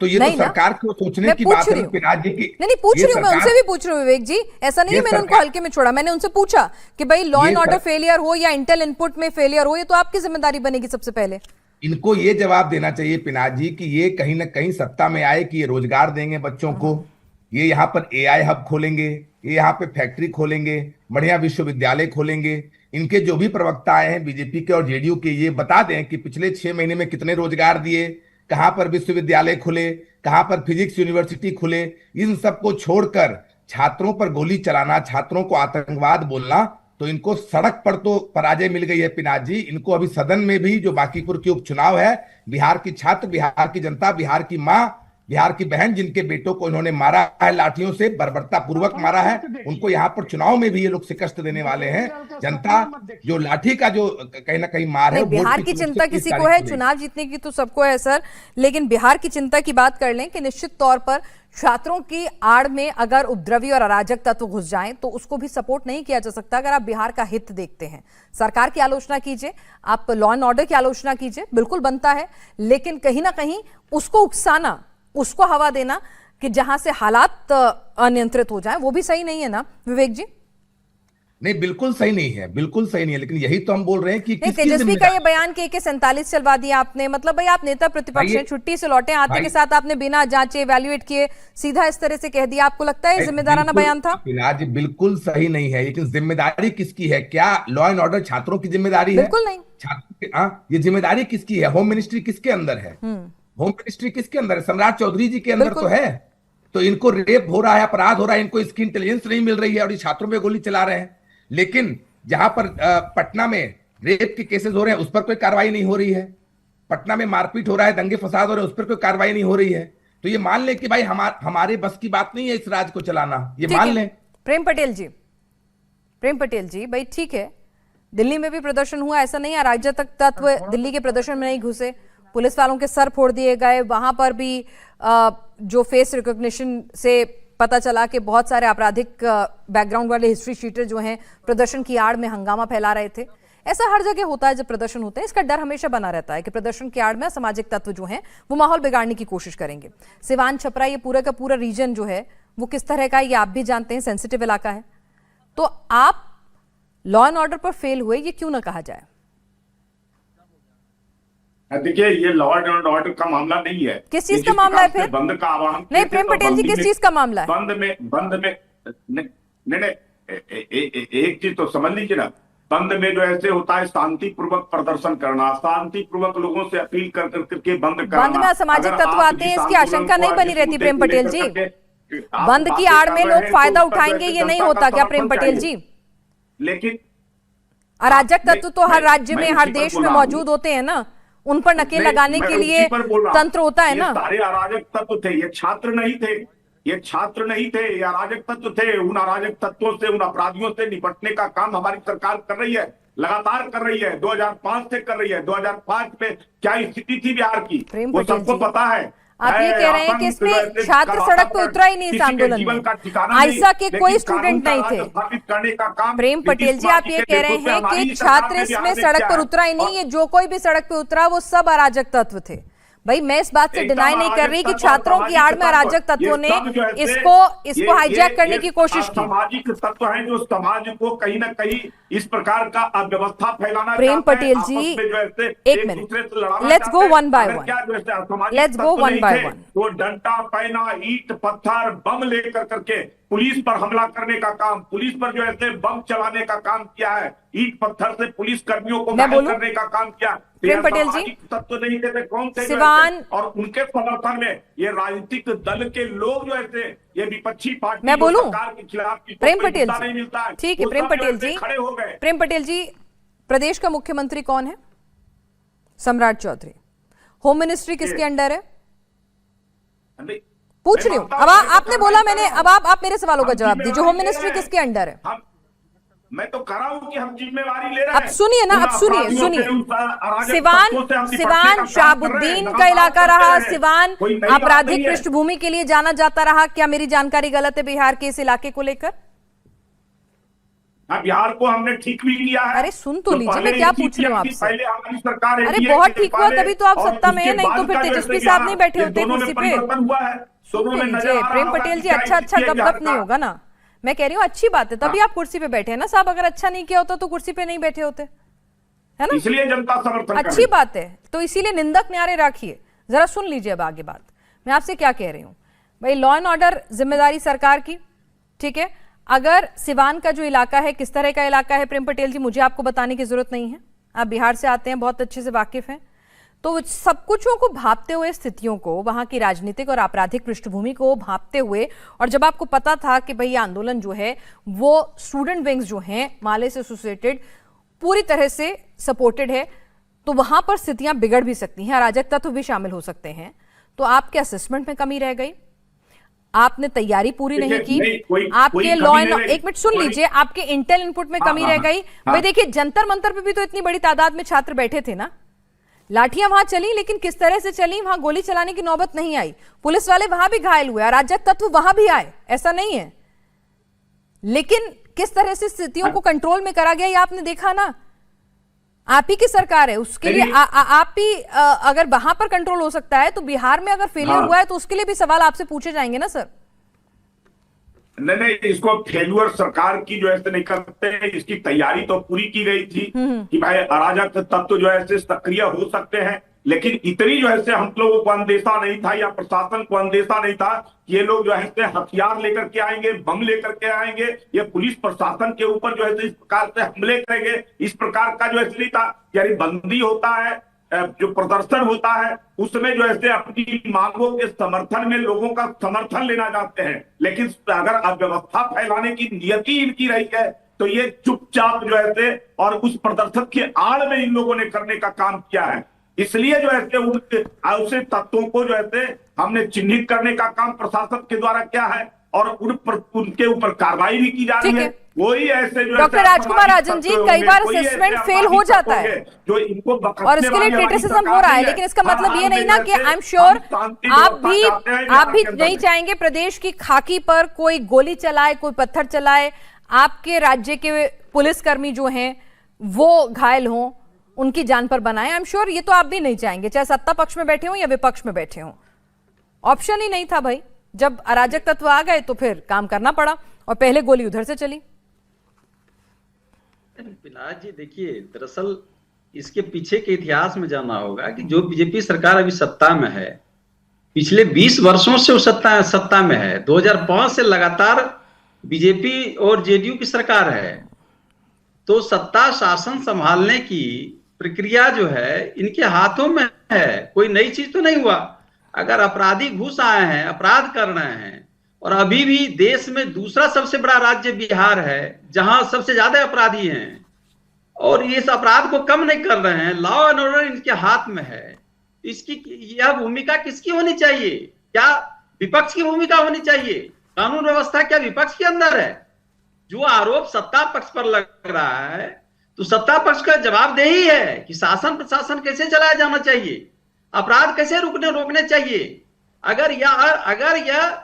तो ये तो सरकार को सोचने की बात है पिनाक जी की। नहीं पूछ रही हूँ, मैं उनसे भी पूछ रही हूँ विवेक जी, ऐसा नहीं मैंने उनको हल्के में छोड़ा। मैंने उनसे पूछा कि भाई लॉ एंड ऑर्डर फेलियर हो या इंटेल इनपुट में फेलियर हो, ये तो आपकी जिम्मेदारी बनेगी सबसे पहले। इनको ये जवाब देना चाहिए पिनाक जी कि ये कहीं ना कहीं सत्ता में आए कि ये रोजगार देंगे बच्चों को, ये यहाँ पर AI हब खोलेंगे, ये यहाँ पे फैक्ट्री खोलेंगे, बढ़िया विश्वविद्यालय खोलेंगे। इनके जो भी प्रवक्ता आए हैं बीजेपी के और जेडीयू के, ये बता दें कि पिछले 6 महीने में कितने रोजगार दिए, कहां पर विश्वविद्यालय खुले, कहां पर फिजिक्स यूनिवर्सिटी खुले। इन सबको छोड़कर छात्रों पर गोली चलाना, छात्रों को आतंकवाद बोलना, तो इनको सड़क पर तो पराजय मिल गई है पिनाक जी। इनको अभी सदन में भी जो बांकीपुर के उपचुनाव है, बिहार की छात्र, बिहार की जनता, बिहार की माँ, बिहार की बहन जिनके बेटों को इन्होंने मारा है, लाठियों से बर्बरता पूर्वक मारा है, उनको यहाँ पर चुनाव में भी ये लोग शिकस्त देने वाले हैं। जनता जो लाठी का जो कहीं ना कहीं मार है, बिहार की चिंता किसी को है, चुनाव जीतने की तो सबको है सर, लेकिन बिहार की चिंता की बात कर लें कि निश्चित तौर पर छात्रों की आड़ में अगर उपद्रवी और अराजक तत्व घुस जाएं तो उसको भी सपोर्ट नहीं किया जा सकता। अगर आप बिहार का हित देखते हैं, सरकार की आलोचना कीजिए, आप लॉ एंड ऑर्डर की आलोचना कीजिए, बिल्कुल बनता है, लेकिन कहीं ना कहीं उसको उकसाना, उसको हवा देना कि जहां से हालात अनियंत्रित हो जाएं, वो भी सही नहीं है ना विवेक जी? नहीं, बिल्कुल सही नहीं है, बिल्कुल सही नहीं है, लेकिन यही तो हम बोल रहे हैं कि तेजस्वी का ये बयान कि AK-47 चलवा दिया आपने, मतलब भाई आप नेता प्रतिपक्ष हैं, छुट्टी से लौटे, आते के साथ आपने बिना जांचे इवैल्यूएट किए सीधा इस तरह से कह दिया, आपको लगता है जिम्मेदाराना बयान था? आज बिल्कुल सही नहीं है, लेकिन जिम्मेदारी किसकी है? क्या लॉ एंड ऑर्डर छात्रों की जिम्मेदारी है? बिल्कुल नहीं। छात्रों ये जिम्मेदारी किसकी है? होम मिनिस्ट्री किसके अंदर है? होम मिनिस्ट्री किसके अंदर है? सम्राट चौधरी जी के अंदर तो है। तो इनको रेप हो रहा है, अपराध हो रहा है, इनको इसकी इंटेलिजेंस नहीं मिल रही है और ये छात्रों पे गोली चला रहे हैं। लेकिन जहां पर पटना में रेप के केसेस हो रहे हैं उस पर कोई कार्रवाई नहीं हो रही है, पटना में मारपीट हो रहा है, दंगे फसाद हो रहे हैं, उस पर कोई कार्रवाई नहीं हो रही है। तो ये मान लें कि भाई हमारे बस की बात नहीं है इस राज्य को चलाना, ये मान लें। प्रेम पटेल जी, भाई ठीक है, दिल्ली में भी प्रदर्शन हुआ, ऐसा नहीं है अराजक तत्व दिल्ली के प्रदर्शन में नहीं घुसे, पुलिस वालों के सर फोड़ दिए गए, वहां पर भी जो फेस रिकॉग्निशन से पता चला कि बहुत सारे आपराधिक बैकग्राउंड वाले हिस्ट्री शीटर जो हैं प्रदर्शन की आड़ में हंगामा फैला रहे थे। ऐसा हर जगह होता है जब प्रदर्शन होते हैं, इसका डर हमेशा बना रहता है कि प्रदर्शन की आड़ में असामाजिक तत्व जो हैं वो माहौल बिगाड़ने की कोशिश करेंगे। सिवान, छपरा, ये पूरा का पूरा रीजन जो है वो किस तरह का है ये आप भी जानते हैं, सेंसिटिव इलाका है। तो आप लॉ एंड ऑर्डर पर फेल हुए, ये क्यों ना कहा जाए? देखिए, ये लॉ एंड ऑर्डर का मामला नहीं है। किस चीज का मामला है फिर? बंद का आह्वान नहीं, प्रेम पटेल जी, किस चीज का मामला है? बंद में नहीं, एक चीज तो समझ लीजिए ना, बंद में जो ऐसे होता है शांतिपूर्वक प्रदर्शन करना, शांतिपूर्वक लोगों से अपील करके बंद करना। बंद में असामाजिक तत्व आते हैं, इसकी आशंका नहीं बनी रहती प्रेम पटेल जी? बंद की आड़ में लोग फायदा उठाएंगे, ये नहीं होता क्या प्रेम पटेल जी? लेकिन अराजक तत्व तो हर राज्य में, हर देश में मौजूद होते हैं ना, उन पर नकेल लगाने के लिए तंत्र होता है ना। सारे अराजक तत्व थे, ये छात्र नहीं थे, ये छात्र नहीं थे, ये अराजक तत्व थे। उन अराजक तत्वों से, उन अपराधियों से निपटने का काम हमारी सरकार कर रही है, लगातार कर रही है, 2005 से कर रही है। 2005 में क्या स्थिति थी बिहार की वो सबको पता है। आप ये कह रहे हैं कि इसमें छात्र सड़क पर उतरा ही नहीं इस आंदोलन में, आइसा के कोई स्टूडेंट नहीं थे। प्रेम पटेल जी, आप ये कह रहे हैं कि छात्र इसमें सड़क पर उतरा ही नहीं, ये जो कोई भी सड़क पर उतरा वो सब अराजक तत्व थे। भाई मैं इस बात से एकदम डिनाई नहीं कर रही कि अराजक छात्रों तत्व, की आड़ में सामाजिक अराजक तत्वों ने ये सब जो है इसको हाईजैक करने की कोशिश की। सामाजिक तत्व हैं जो समाज को कहीं ना कहीं इस प्रकार का अव्यवस्था फैलाना प्रेम चाहते हैं, पटेल आपस जी, में जो है से एक मिनट। दूसरे से लड़ाना Let's go चाहते हैं। one by अगर one. क्या जो है से असामाजिक Let's go तत्व one नहीं by थे, one. तो डंडा पैना ईंट पत्थर बम लेकर करके पुलिस पर हमला करने का काम, पुलिस पर जो है बम चलाने का काम किया है, ईंट पत्थर से पुलिस कर्मियों को मैं घायल बोलूं? करने का काम किया। प्रेम पटेल जी, सामाजिक तत्व नहीं थे, कौन थे जो सिवान, है से? और उनके समर्थन में ये राजनीतिक दल के लोग जो है ये विपक्षी पार्टी मैं बोलूं? सरकार के खिलाफ प्रेम पटेल नहीं जी, मिलता है, ठीक है वो प्रेम सब जो पटेल है जी, खड़े हो गए। प्रेम पटेल जी, प्रदेश का मुख्यमंत्री कौन है? सम्राट चौधरी। होम मिनिस्ट्री किसके अंडर है? पूछ रही हूं। अब आपने बोला, मैंने, अब आप मेरे सवालों का जवाब दीजिए। होम मिनिस्ट्री किसके अंडर है? मैं तो कह रहा हूं कि हम जिम्मेवारी ले रहे हैं। अब सुनिए ना, अब सुनिए सिवान शहाबुद्दीन का इलाका रहा, सिवान आपराधिक पृष्ठभूमि के लिए जाना जाता रहा। क्या मेरी जानकारी गलत है बिहार के इस इलाके को लेकर? बिहार को हमने ठीक भी किया है। अरे सुन तो लीजिए, मैं क्या पूछ रही हूँ आपसे। पहले हमारी सरकार है, अरे बहुत ठीक हुआ, तभी तो आप सत्ता में है, नहीं तो फिर तेजस्वी साहब नहीं बैठे होते कुर्सी पे। सुन तो लीजिए प्रेम पटेल जी, अच्छा गप नहीं होगा ना। मैं कह रही हूँ अच्छी बात है, तभी आप कुर्सी पे बैठे हैं ना साहब। अगर अच्छा नहीं किया होता तो कुर्सी पे नहीं बैठे होते, है ना? इसलिए जनता समर्थन अच्छी बात है, तो इसीलिए निंदक न्यारे रखिए। जरा सुन लीजिए अब आगे बात। मैं आपसे क्या कह रही हूँ भाई, लॉ एंड ऑर्डर जिम्मेदारी सरकार की, ठीक है। अगर सिवान का जो इलाका है किस तरह का इलाका है, प्रेम पटेल जी मुझे आपको बताने की जरूरत नहीं है, आप बिहार से आते हैं, बहुत अच्छे से वाकिफ हैं। तो सब कुछों को भांपते हुए, स्थितियों को, वहां की राजनीतिक और आपराधिक पृष्ठभूमि को भांपते हुए, और जब आपको पता था कि भाई आंदोलन जो है वो स्टूडेंट विंग्स जो हैं माले से एसोसिएटेड पूरी तरह से सपोर्टेड है, तो वहां पर स्थितियां बिगड़ भी सकती हैं, अराजक तत्व भी शामिल हो सकते हैं। तो आपके असेसमेंट में कमी रह गई, आपने तैयारी पूरी नहीं की, आपके लॉ एंड, एक मिनट सुन लीजिए, आपके इंटेल इनपुट में कमी रह गई। भाई देखिए, जंतर मंतर पे भी तो इतनी बड़ी तादाद में छात्र बैठे थे ना, लाठियां वहां चली, लेकिन किस तरह से चली, वहां गोली चलाने की नौबत नहीं आई। पुलिस वाले वहां भी घायल हुए, अराजक तत्व वहां भी आए, ऐसा नहीं है। लेकिन किस तरह से स्थितियों को कंट्रोल में करा गया ये आपने देखा ना। आप ही की सरकार है, उसके लिए आप ही, अगर वहां पर कंट्रोल हो सकता है तो बिहार में अगर फेलियर हुआ है तो उसके लिए भी सवाल आपसे पूछे जाएंगे ना सर। नहीं, इसको फेल्यूर सरकार की जो है नहीं करते हैं, इसकी तैयारी तो पूरी की गई थी कि भाई अराजक तत्व जो है सक्रिय हो सकते हैं, लेकिन इतनी जो है हम लोगों को अंदेशा नहीं था या प्रशासन को अंदेशा नहीं था कि ये लोग जो है हथियार लेकर के आएंगे, बम लेकर के आएंगे, ये पुलिस प्रशासन के ऊपर जो है इस प्रकार से हमले करेंगे। इस प्रकार का जो है नहीं था। यानी बंदी होता है, जो प्रदर्शन होता है, उसमें जो है अपनी मांगों के समर्थन में लोगों का समर्थन लेना चाहते हैं, लेकिन अगर अव्यवस्था फैलाने की नियति इनकी रही है तो ये चुपचाप जो है और उस प्रदर्शन के आड़ में इन लोगों ने करने का काम किया है। इसलिए जो है उनके ऐसे तत्वों को जो है हमने चिन्हित करने का काम प्रशासन के द्वारा किया है और उनके ऊपर कार्रवाई भी की जा रही है। वही ऐसे जो डॉक्टर राजकुमार राजन जी, कई बार असेसमेंट फेल हो जाता है जो इनको और इसके लिए क्रिटिसिज्म हो रहा है, लेकिन इसका मतलब ये नहीं ना कि आई एम श्योर आप भी नहीं चाहेंगे प्रदेश की खाकी पर कोई गोली चलाए, कोई पत्थर चलाए, आपके राज्य के पुलिसकर्मी जो हैं वो घायल हों, उनकी जान पर बनाए। आई एम श्योर ये तो आप भी नहीं चाहेंगे, चाहे सत्ता पक्ष में बैठे हो या विपक्ष में बैठे हो। ऑप्शन ही नहीं था भाई, जब अराजक तत्व आ गए तो फिर काम करना पड़ा और पहले गोली उधर से चली। पिनाज जी देखिए, दरअसल इसके पीछे के इतिहास में जानना होगा कि जो बीजेपी सरकार अभी सत्ता में है, पिछले 20 वर्षों से वो सत्ता में है। 2005 से लगातार बीजेपी और जेडीयू की सरकार है, तो सत्ता शासन संभालने की प्रक्रिया जो है इनके हाथों में है, कोई नई चीज तो नहीं हुआ। अगर अपराधी घुस आए हैं, अपराध कर रहे हैं, और अभी भी देश में दूसरा सबसे बड़ा राज्य बिहार है जहां सबसे ज्यादा अपराधी हैं, और ये इस अपराध को कम नहीं कर रहे हैं, लॉ एंड ऑर्डर इनके हाथ में है। इसकी यह भूमिका किसकी होनी चाहिए? क्या विपक्ष की भूमिका होनी चाहिए? कानून व्यवस्था क्या विपक्ष के अंदर है? जो आरोप सत्ता पक्ष पर लग रहा है तो सत्ता पक्ष का जवाबदेही है कि शासन प्रशासन कैसे चलाया जाना चाहिए, अपराध कैसे रोकने चाहिए। अगर यह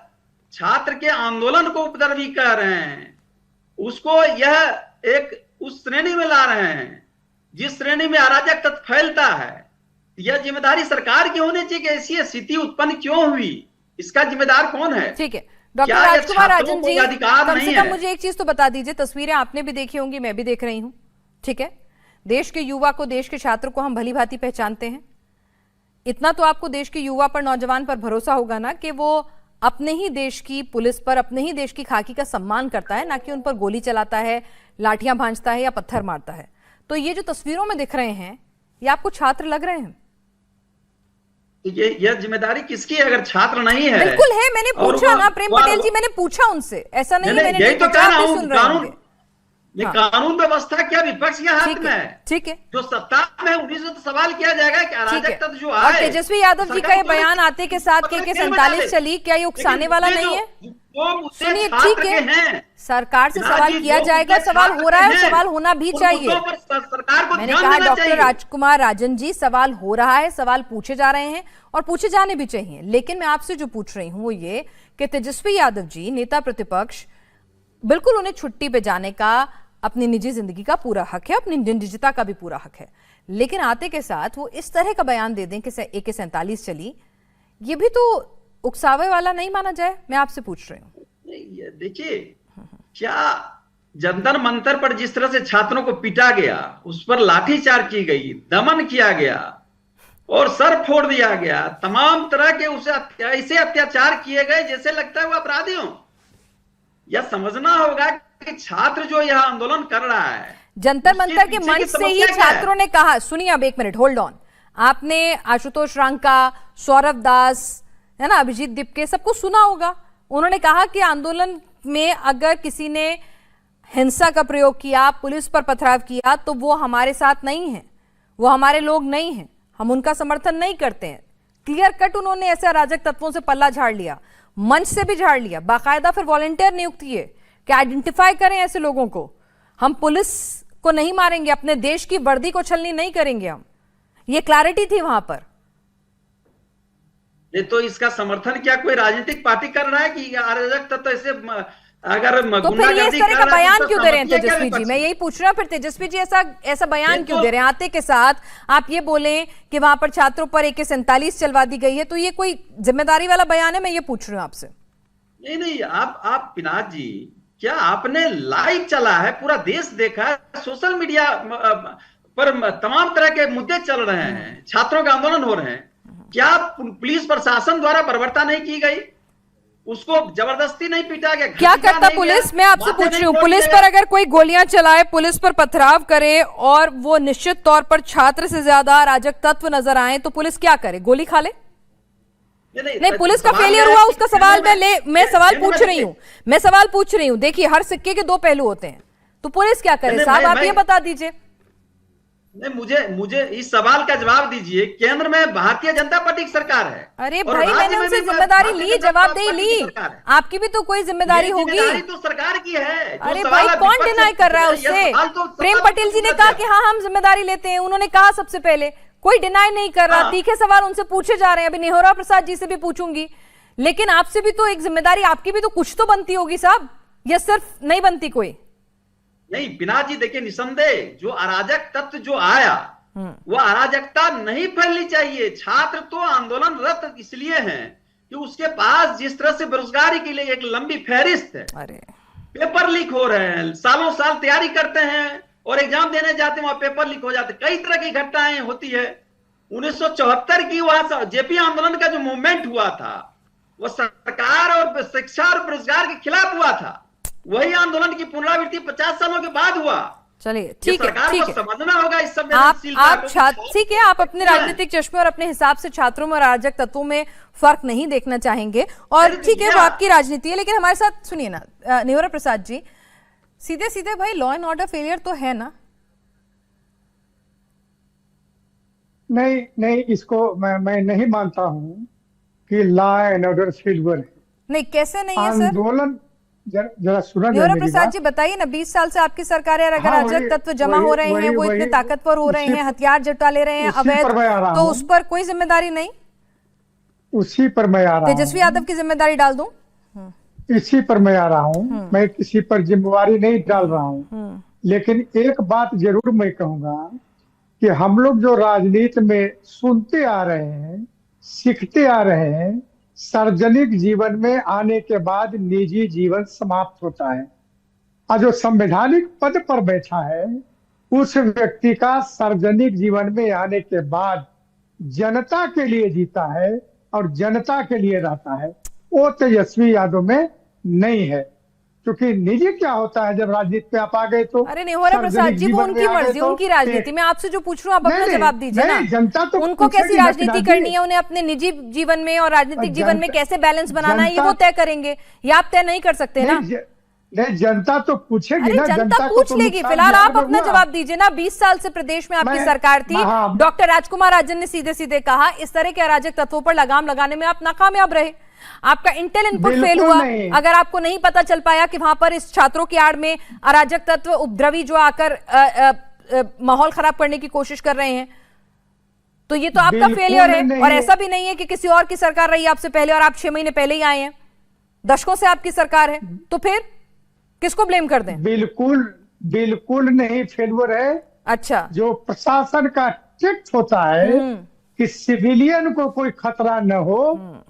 छात्र के आंदोलन को उपद्रवी कह रहे हैं, उसको यह एक उस श्रेणी में ला रहे हैं जिस श्रेणी में अराजक तत्व फैलता है, यह जिम्मेदारी सरकार की होनी चाहिए कि ऐसी स्थिति उत्पन्न क्यों हुई, इसका जिम्मेदार कौन है? ठीक है डॉक्टर क्या यह राजकुमार छात्रों राजन को जी, यह अधिकार कम नहीं से कम है? मुझे एक चीज तो बता दीजिए, तस्वीरें आपने भी देखी होंगी, मैं भी देख रही हूं, ठीक है, देश के युवा को, देश के छात्र को हम भली भांति पहचानते हैं। इतना तो आपको देश के युवा पर, नौजवान पर भरोसा होगा ना कि वो अपने ही देश की पुलिस पर, अपने ही देश की खाकी का सम्मान करता है, ना कि उन पर गोली चलाता है, लाठियां भांजता है या पत्थर मारता है। तो ये जो तस्वीरों में दिख रहे हैं, ये आपको छात्र लग रहे हैं? यह जिम्मेदारी किसकी है अगर छात्र नहीं है? बिल्कुल है, मैंने पूछा ना प्रेम पटेल जी, मैंने पूछा उनसे, ऐसा नहीं मैंने यही नहीं तो पूछा, कह आप रहा भी हूं, सुन रहे होंगे। हाँ। कानून व्यवस्था क्या विपक्ष के हाथ में है? ठीक है, जो सत्ता में उन्हीं से तो सवाल किया जाएगा कि ठीक है। अराजक तत्व जो और आए, तेजस्वी यादव जी का ये सरकार बयान आते के साथ के पकड़ 47 चली, क्या ये उकसाने वाला नहीं है? सुनिए, ठीक है, सरकार से सवाल किया जाएगा, सवाल हो रहा है, सवाल होना भी चाहिए। सरकार को मैंने ध्यान कहा देना डॉक्टर चाहिए। राजकुमार राजन जी, सवाल हो रहा है, सवाल पूछे जा रहे हैं और पूछे जाने भी चाहिए, लेकिन मैं आपसे जो पूछ रही हूं वो ये कि तेजस्वी यादव जी, नेता प्रतिपक्ष, बिल्कुल उन्हें छुट्टी पे जाने का, अपनी निजी जिंदगी का पूरा हक है, अपनी निजता का भी पूरा हक है, लेकिन आते के साथ वो इस तरह का बयान दे दें कि AK-47 चली, ये भी तो उकसावे वाला नहीं माना जाए? मैं आपसे पूछ रही हूँ। देखिए, क्या जंतर मंतर पर जिस तरह से छात्रों को पीटा गया, उस पर लाठीचार्ज की गई, दमन किया गया और सर फोड़ दिया गया, तमाम तरह के उसे ऐसे अत्याचार किए गए जैसे लगता है वो अपराधी हो। यह समझना होगा कि छात्र जो यह आंदोलन कर रहा है, जंतर मंतर के मंच से ही छात्रों ने कहा, सुनिए अब एक मिनट, होल्ड ऑन, आपने आशुतोष रांका, सौरभ दास, है ना, अभिजीत दिपके, सबको सुना होगा। उन्होंने कहा कि आंदोलन में अगर किसी ने हिंसा का प्रयोग किया, पुलिस पर पथराव किया, तो वो हमारे साथ नहीं है, वो हमारे लोग नहीं हैं, हम उनका समर्थन नहीं करते हैं। क्लियर कट उन्होंने ऐसे अराजक तत्वों से पल्ला झाड़ लिया, मंच से भी झाड़ लिया, बाकायदा फिर वॉलंटियर नियुक्त किए कि आइडेंटिफाई करें ऐसे लोगों को, हम पुलिस को नहीं मारेंगे, अपने देश की वर्दी को छलनी नहीं करेंगे हम। ये क्लैरिटी थी वहां पर। ये तो इसका समर्थन क्या कोई राजनीतिक पार्टी कर रहा है कि अराजक तत्व ऐसे अगर तो फिर ये इस तरह का बयान क्यों दे रहे हैं तेजस्वी जी? मैं यही पूछ रहा हूं, फिर तेजस्वी जी ऐसा बयान क्यों दे रहे हैं? आते के साथ आप ये बोलें कि वहां पर छात्रों पर AK-47 चलवा दी गई है, तो ये कोई जिम्मेदारी वाला बयान है? मैं ये पूछ रही हूँ आपसे। नहीं, आप पिनाक जी, क्या आपने लाइव चला है, पूरा देश देखा है, सोशल मीडिया पर तमाम तरह के मुद्दे चल रहे हैं, छात्रों के आंदोलन हो रहे हैं, क्या पुलिस प्रशासन द्वारा बर्बरता नहीं की गई? उसको जबरदस्ती नहीं पीटा गया? क्या करता पुलिस? मैं आपसे पूछ रही हूँ, पुलिस पर अगर कोई गोलियां चलाए, पुलिस पर पथराव करे और वो निश्चित तौर पर छात्र से ज्यादा अराजक तत्व नजर आए, तो पुलिस क्या करे? गोली खा ले? नहीं, पुलिस का फेलियर हुआ उसका सवाल मैं सवाल पूछ रही हूँ। देखिए, हर सिक्के के दो पहलू होते हैं, तो पुलिस क्या करे साहब, आप ये बता दीजिए। नहीं, मुझे इस सवाल का जवाब दीजिए। केंद्र में भारतीय जनता पार्टी की सरकार है। अरे भाई, मैंने उनसे जिम्मेदारी ली, जवाबदेही ली, आपकी भी तो कोई जिम्मेदारी होगी। जिम्मेदारी तो सरकार की है। अरे भाई, कौन डिनाई कर रहा है उससे? प्रेम पटेल जी ने कहा कि हाँ, हम जिम्मेदारी लेते हैं, उन्होंने कहा सबसे पहले, कोई डिनाई नहीं कर रहा। तीखे सवाल उनसे पूछे जा रहे हैं, अभी नेहोरा प्रसाद जी से भी पूछूंगी, लेकिन आपसे भी तो एक जिम्मेदारी, आपकी भी तो कुछ तो बनती होगी साहब, या सिर्फ नहीं बनती कोई? नहीं पिनाक जी, देखिए, निसंदेह जो अराजक तत्व जो आया, वो अराजकता नहीं फैलनी चाहिए। छात्र तो आंदोलनरत इसलिए हैं कि उसके पास जिस तरह से बेरोजगारी के लिए एक लंबी फहरिस्त है, पेपर लीक हो रहे हैं, सालों साल तैयारी करते हैं और एग्जाम देने जाते हैं, वहां पेपर लीक हो जाते हैं, कई तरह की घटनाएं होती है। 1974 की वहां जेपी आंदोलन का जो मूवमेंट हुआ था, वो सरकार और शिक्षा और बेरोजगार के खिलाफ हुआ था। वही आंदोलन की पुनरावृत्ति 50 सालों के बाद हुआ। चलिए, ठीक है, समझना होगा इस सब। ठीक है, आप अपने राजनीतिक चश्मे और अपने हिसाब से छात्रों में अराजक तत्वों में फर्क नहीं देखना चाहेंगे, और ठीक है, वो आपकी राजनीति है, लेकिन हमारे साथ सुनिए ना नेहोरा प्रसाद जी, सीधे सीधे भाई, लॉ एंड ऑर्डर फेलियर तो है ना? नहीं, इसको मैं नहीं मानता हूँ कि लॉ एंड ऑर्डर फेलियर है। नहीं, कैसे नहीं है सर? आंदोलन जरा सुना नेहोरा प्रसाद जी, बताइए ना, 20 साल से आपकी सरकार है, अगर अराजक तत्व जमा हो रहे हैं, वो इतने ताकतवर हो रहे हैं, हथियार जुटा ले रहे हैं अवैध, तो उस पर कोई जिम्मेदारी नहीं? उसी पर मैं आ रहा हूँ। तेजस्वी यादव की जिम्मेदारी डाल दूं? इसी पर मैं आ रहा हूँ। मैं किसी पर जिम्मेवारी नहीं डाल रहा हूँ, लेकिन एक बात जरूर मैं कहूंगा कि हम लोग जो राजनीति में सुनते आ रहे हैं, सीखते आ रहे हैं, सार्वजनिक जीवन में आने के बाद निजी जीवन समाप्त होता है। और जो संवैधानिक पद पर बैठा है उस व्यक्ति का सार्वजनिक जीवन में आने के बाद जनता के लिए जीता है और जनता के लिए रहता है। वो तेजस्वी यादव में नहीं है, क्योंकि निजी क्या होता है जब राजनीति पे आप आ गए तो। अरे नहीं हो रहा प्रसाद जी, वो उनकी मर्जी, उनकी राजनीति। मैं आपसे जो पूछ रहा हूँ आप अपना जवाब दीजिए ना। जनता तो उनको कैसी राजनीति करनी है, उन्हें अपने निजी जीवन में और राजनीतिक जीवन में कैसे बैलेंस बनाना है, ये वो तय करेंगे, ये आप तय नहीं कर सकते ना। नहीं, जनता तो पूछेगी अरे ना, जनता पूछ लेगी। फिलहाल आप अपना जवाब दीजिए ना। 20 साल से प्रदेश में आपकी सरकार थी, डॉक्टर राजकुमार राजन ने सीधे सीधे कहा इस तरह के अराजक तत्वों पर लगाम लगाने में आप नाकामयाब रहे, आपका इंटेल इनपुट फेल हुआ। अगर आपको नहीं पता चल पाया कि वहां पर इस छात्रों की आड़ में अराजक तत्व उपद्रवी जो आकर माहौल खराब करने की कोशिश कर रहे हैं, तो ये तो आपका फेलियर है। और ऐसा भी नहीं है कि किसी और की सरकार रही आपसे पहले और आप 6 महीने पहले ही आए हैं, दशकों से आपकी सरकार है, तो फिर किसको ब्लेम कर दें? बिल्कुल नहीं फेलियर है। अच्छा, जो प्रशासन का ट्रिक्स होता है कि सिविलियन को कोई खतरा न हो,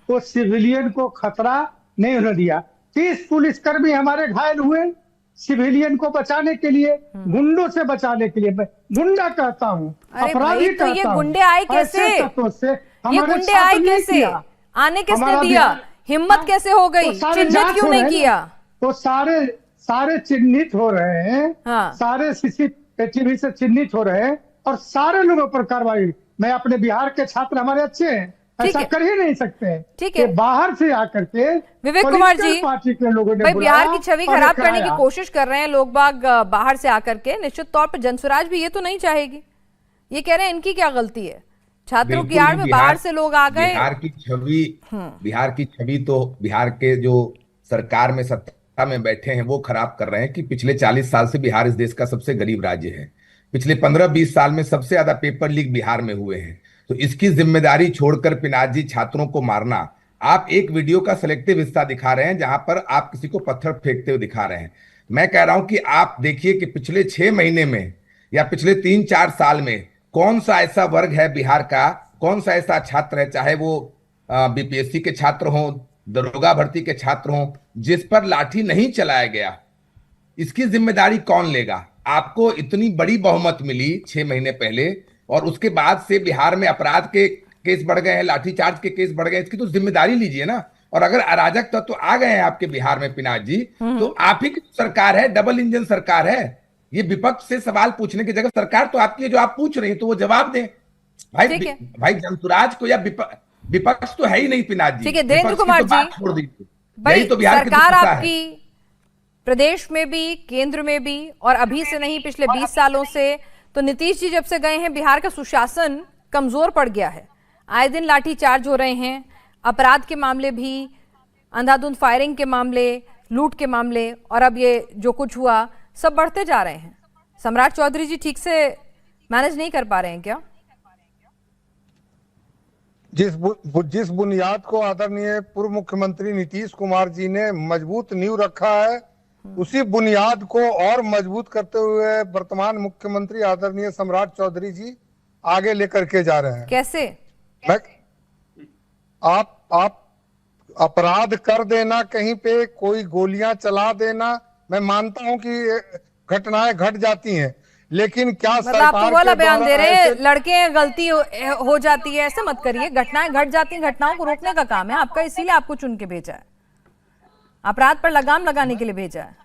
तो सिविलियन को खतरा नहीं होने दिया। 30 पुलिसकर्मी हमारे घायल हुए सिविलियन को बचाने के लिए, गुंडों से बचाने के लिए। मैं गुंडा कहता हूँ, अपराधी कहता हूँ। ये गुंडे आए कैसे? ये गुंडे आए कैसे? आने किसने दिया? हिम्मत कैसे हो गई? चिन्हित क्यों नहीं किया? तो सारे चिन्हित हो रहे हैं। हाँ। सारे सीसीटीवी से चिन्हित हो रहे हैं और सारे लोगों पर कार्रवाई। मैं अपने बिहार के छात्र हमारे अच्छे हैं, ऐसा कर ही नहीं सकते। ठीक है, बाहर से आकर के विवेक कुमार जी, पार्टी के लोगों ने भाई बिहार की छवि खराब करने की कोशिश कर रहे हैं लोग बाग बाहर से आकर के। निश्चित तौर पर जनसुराज भी ये तो नहीं चाहेगी। ये कह रहे हैं इनकी क्या गलती है, छात्रों की आड़ में बाहर से लोग आ गए। बिहार की छवि तो बिहार के जो सरकार में सत्ता में बैठे हैं वो खराब कर रहे हैं कि पिछले 40 साल से बिहार इस देश का सबसे गरीब राज्य है। पिछले 15-20 साल में सबसे ज्यादा पेपर लीक बिहार में हुए हैं। तो इसकी जिम्मेदारी छोड़कर पिनाक जी छात्रों को मारना। आप एक वीडियो का सिलेक्टिव हिस्सा दिखा रहे हैं जहां पर आप किसी को पत्थर फेंकते हुए दिखा रहे हैं। मैं कह रहा हूं कि आप देखिए कि पिछले 6 महीने में या पिछले 3-4 साल में कौन सा ऐसा वर्ग है बिहार का, कौन सा ऐसा छात्र है, चाहे वो बीपीएससी के छात्र हों, दरोगा भर्ती के छात्र हों, जिस पर लाठी नहीं चलाया गया। इसकी जिम्मेदारी कौन लेगा? आपको इतनी बड़ी बहुमत मिली 6 महीने पहले और उसके बाद से बिहार में अपराध के केस बढ़ गए हैं, लाठीचार्ज के केस बढ़ गए, इसकी तो जिम्मेदारी लीजिए ना। और अगर अराजक तत्व आ गए हैं आपके बिहार में पिनाक जी, तो आप ही की सरकार है, डबल इंजन सरकार है। ये विपक्ष से सवाल पूछने की जगह सरकार तो आपकी है, जो आप पूछ रहे हैं तो वो जवाब दें। भाई जनसुराज को या विपक्ष तो है ही नहीं पिनाक जी। ठीक है देवेंद्र कुमार जी, छोड़ दीजिए। भाई तो बिहार सरकार आपकी प्रदेश में भी, केंद्र में भी, और अभी से नहीं पिछले 20 सालों से। तो नीतीश जी जब से गए हैं बिहार का सुशासन कमजोर पड़ गया है। आए दिन लाठी चार्ज हो रहे हैं, अपराध के मामले भी, अंधाधुंध फायरिंग के मामले, लूट के मामले, और अब ये जो कुछ हुआ सब बढ़ते जा रहे हैं। सम्राट चौधरी जी ठीक से मैनेज नहीं कर पा रहे हैं क्या? जिस बुनियाद को आदरणीय पूर्व मुख्यमंत्री नीतीश कुमार जी ने मजबूत नींव रखा है, उसी बुनियाद को और मजबूत करते हुए वर्तमान मुख्यमंत्री आदरणीय सम्राट चौधरी जी आगे लेकर के जा रहे हैं। कैसे? आप अपराध कर देना, कहीं पे कोई गोलियां चला देना, मैं मानता हूं कि घटनाएं घट जाती हैं, लेकिन क्या मतलब आप तो वाला बयान दे रहे हैं लड़के गलती हो जाती है, ऐसे मत करिए। घटनाएं घट जाती हैं, घटनाओं को रोकने का काम है आपका, इसीलिए आपको चुन के भेजा है, अपराध पर लगाम लगाने के लिए भेजा है।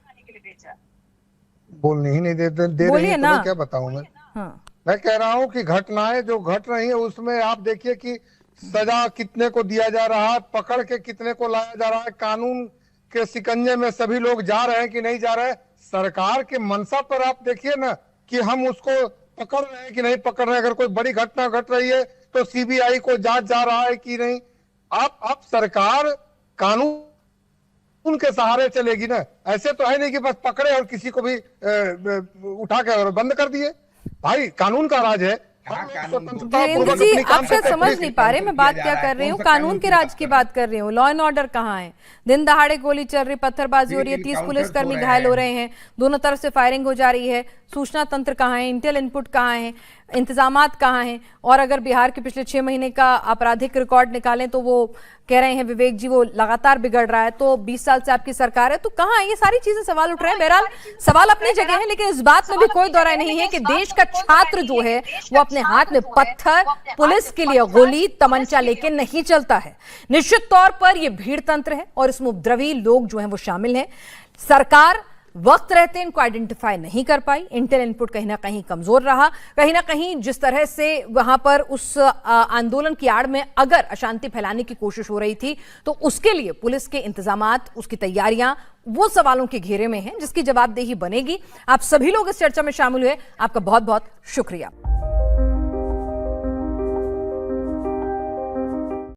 बोलने ही नहीं दे रही है, तो मैं क्या बताऊं मैं? हाँ। मैं कह रहा हूं कि घटनाएं जो घट रही है उसमें आप देखिए कि सजा कितने को दिया जा रहा है, पकड़ के कितने को लाया जा रहा है, कानून के शिकंजे में सभी लोग जा रहे हैं कि नहीं जा रहे हैं। सरकार के मंशा पर आप देखिए ना कि हम उसको पकड़ रहे हैं कि नहीं पकड़ रहे हैं। अगर कोई बड़ी घटना घट रही है तो सीबीआई को जांच जा रहा है कि नहीं। आप सरकार कानून उनके सहारे चलेगी ना, ऐसे तो है नहीं कि बस पकड़े और किसी को भी उठा के और बंद कर दिए। भाई कानून का राज है। वीरेंद्र जी आप शायद समझ नहीं पा रहे मैं बात क्या कर रही हूँ, कानून के राज की बात कर रही हूँ। लॉ एंड ऑर्डर कहाँ है? दिन दहाड़े गोली चल रही, पत्थरबाजी हो रही है, 30 पुलिसकर्मी घायल हो रहे हैं, दोनों तरफ से फायरिंग हो जा रही है, सूचना तंत्र कहाँ है, इंटेल इनपुट कहाँ है, इंतजामात कहाँ हैं? और अगर बिहार के पिछले 6 महीने का आपराधिक रिकॉर्ड निकालें तो वो कह रहे हैं विवेक जी वो लगातार बिगड़ रहा है। तो 20 साल से आपकी सरकार है, तो कहाँ है? ये सारी चीजें सवाल उठ रहे हैं। बहरहाल सवाल अपनी जगह है, लेकिन इस बात में भी कोई दो राय नहीं है कि देश का छात्र जो है वो अपने हाथ में पत्थर, पुलिस के लिए गोली, तमंचा लेके नहीं चलता है। निश्चित तौर पर यह भीड़ तंत्र है और इसमें उपद्रवी लोग जो हैं वो शामिल हैं। सरकार वक्त रहते इनको आइडेंटिफाई नहीं कर पाई। इंटेल इनपुट कहीं ना कहीं कमजोर रहा। कहीं ना कहीं जिस तरह से वहां पर उस आंदोलन की आड़ में अगर अशांति फैलाने की कोशिश हो रही थी तो उसके लिए पुलिस के इंतजामात, उसकी तैयारियां, वो सवालों के घेरे में हैं जिसकी जवाबदेही बनेगी। आप सभी लोग इस चर्चा में शामिल हुए, आपका बहुत बहुत शुक्रिया।